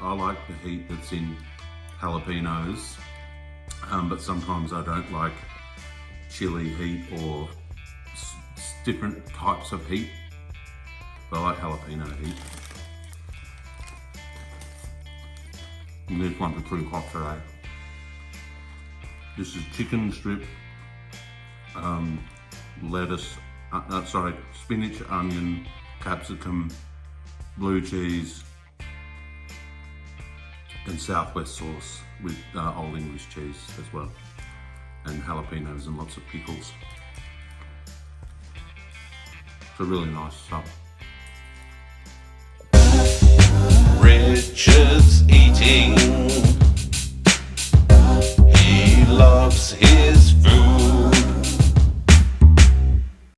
I like the heat that's in jalapenos, but sometimes I don't like chili heat or different types of heat. But I like jalapeno heat. And this one's pretty hot today. This is chicken strip, lettuce, spinach, onion, capsicum, blue cheese, and Southwest sauce with Old English cheese as well, and jalapenos and lots of pickles. So really nice stuff. Richard's eating. He loves his